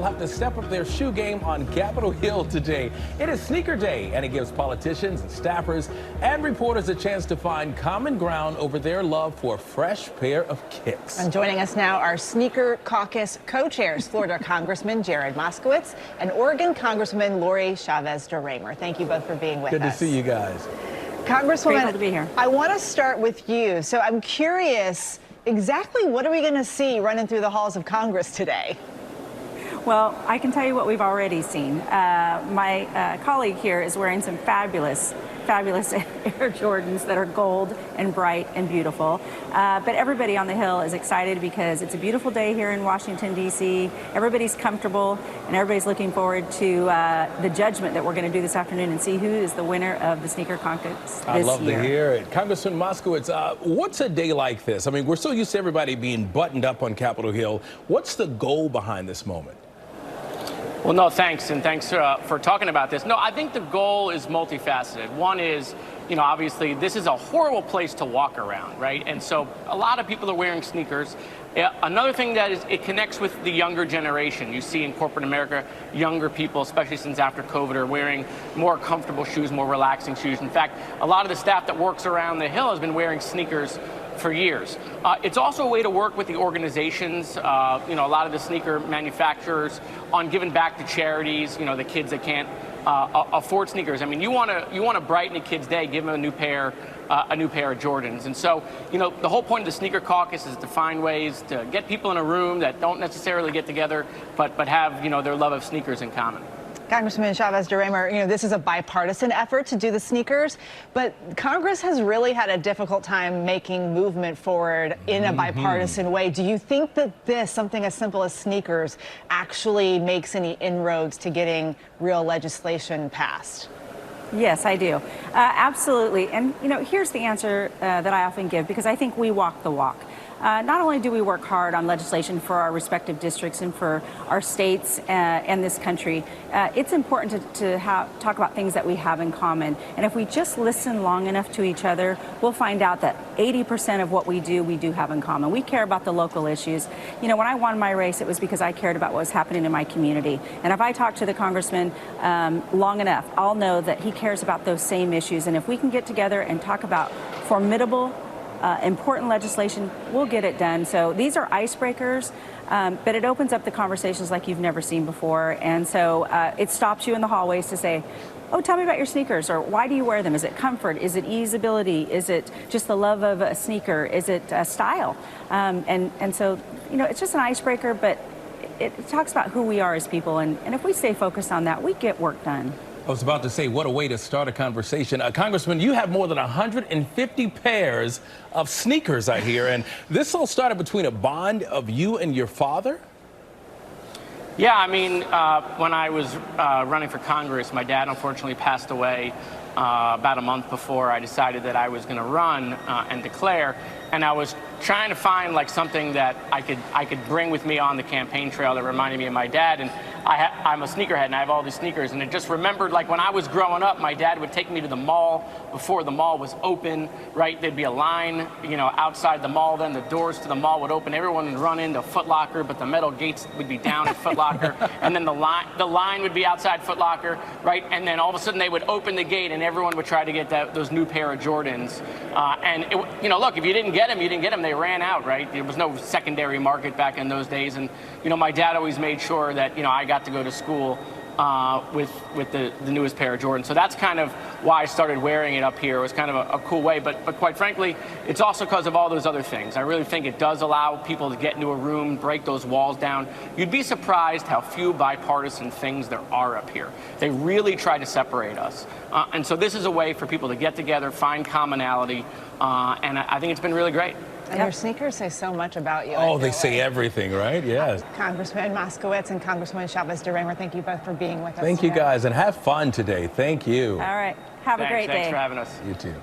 Have to step up their shoe game on Capitol Hill today. It is Sneaker Day, and it gives politicians and staffers and reporters a chance to find common ground over their love for a fresh pair of kicks. And joining us now are Sneaker Caucus co-chairs, Florida Congressman Jared Moskowitz and Oregon Congresswoman Lori Chavez-DeRemer. Thank you both for being with us. Good to see you guys. Congresswoman, grateful to be here. I want to start with you. So I'm curious, exactly what are we going to see running through the halls of Congress today? Well, I can tell you what we've already seen. My colleague here is wearing some fabulous Air Jordans that are gold and bright and beautiful. But everybody on the Hill is excited because it's a beautiful day here in Washington, D.C. Everybody's comfortable, and everybody's looking forward to the judgment that we're going to do this afternoon and see who is the winner of the Sneaker Caucus this year. I'd love to hear it. Congressman Moskowitz, what's a day like this? I mean, we're so used to everybody being buttoned up on Capitol Hill. What's the goal behind this moment? Well, no, thanks, and thanks for talking about this. No, I think the goal is multifaceted. One is, obviously this is a horrible place to walk around, right? And so a lot of people are wearing sneakers. Another thing that is, it connects with the younger generation. You see in corporate America, younger people, especially since after COVID, are wearing more comfortable shoes, more relaxing shoes. In fact, a lot of the staff that works around the Hill has been wearing sneakers for years. It's also a way to work with the organizations, a lot of the sneaker manufacturers on giving back to charities, the kids that can't afford sneakers. I mean, you want to brighten a kid's day, give them a new pair of Jordans. And so, the whole point of the Sneaker Caucus is to find ways to get people in a room that don't necessarily get together, but have, their love of sneakers in common. Congresswoman Chavez-DeRemer, this is a bipartisan effort to do the sneakers, but Congress has really had a difficult time making movement forward in a bipartisan way. Do you think that something as simple as sneakers, actually makes any inroads to getting real legislation passed? Yes, I do. Absolutely. And, here's the answer that I often give, because I think we walk the walk. Not only do we work hard on legislation for our respective districts and for our states and this country, it's important to talk about things that we have in common. And if we just listen long enough to each other, we'll find out that 80% of what we do have in common. We care about the local issues. When I won my race, it was because I cared about what was happening in my community. And if I talk to the congressman long enough, I'll know that he cares about those same issues. And if we can get together and talk about formidable, important legislation, we'll get it done. So these are icebreakers, but it opens up the conversations like you've never seen before. And so it stops you in the hallways to say, oh, tell me about your sneakers, or why do you wear them? Is it comfort? Is it easeability? Is it just the love of a sneaker? Is it style? And so, it's just an icebreaker, but it talks about who we are as people. And if we stay focused on that, we get work done. I was about to say, what a way to start a conversation. Congressman, you have more than 150 pairs of sneakers, I hear, and this all started between a bond of you and your father? Yeah, I mean, when I was running for Congress, my dad unfortunately passed away about a month before I decided that I was going to run and declare, and I was trying to find something that I could bring with me on the campaign trail that reminded me of my dad. And I'm a sneakerhead, and I have all these sneakers, and it just remembered, when I was growing up, my dad would take me to the mall before the mall was open, right? There'd be a line, outside the mall, then the doors to the mall would open, everyone would run into Foot Locker, but the metal gates would be down at Foot Locker, and then the line would be outside Foot Locker, right? And then all of a sudden they would open the gate, and everyone would try to get those new pair of Jordans. Look, if you didn't get them, you didn't get them. They ran out, right? There was no secondary market back in those days, and my dad always made sure that I got to go to school with the newest pair of Jordans. So that's kind of why I started wearing it up here. It was kind of a cool way, but quite frankly, it's also because of all those other things. I really think it does allow people to get into a room, break those walls down. You'd be surprised how few bipartisan things there are up here. They really try to separate us. And so this is a way for people to get together, find commonality, and I think it's been really great. And your sneakers say so much about you. Oh, they say everything, right? Yes. Congressman Moskowitz and Congresswoman Chavez-DeRemer, thank you both for being with us. Thank you, guys, and have fun today. Thank you. All right. Have a great day. Thanks for having us. You too.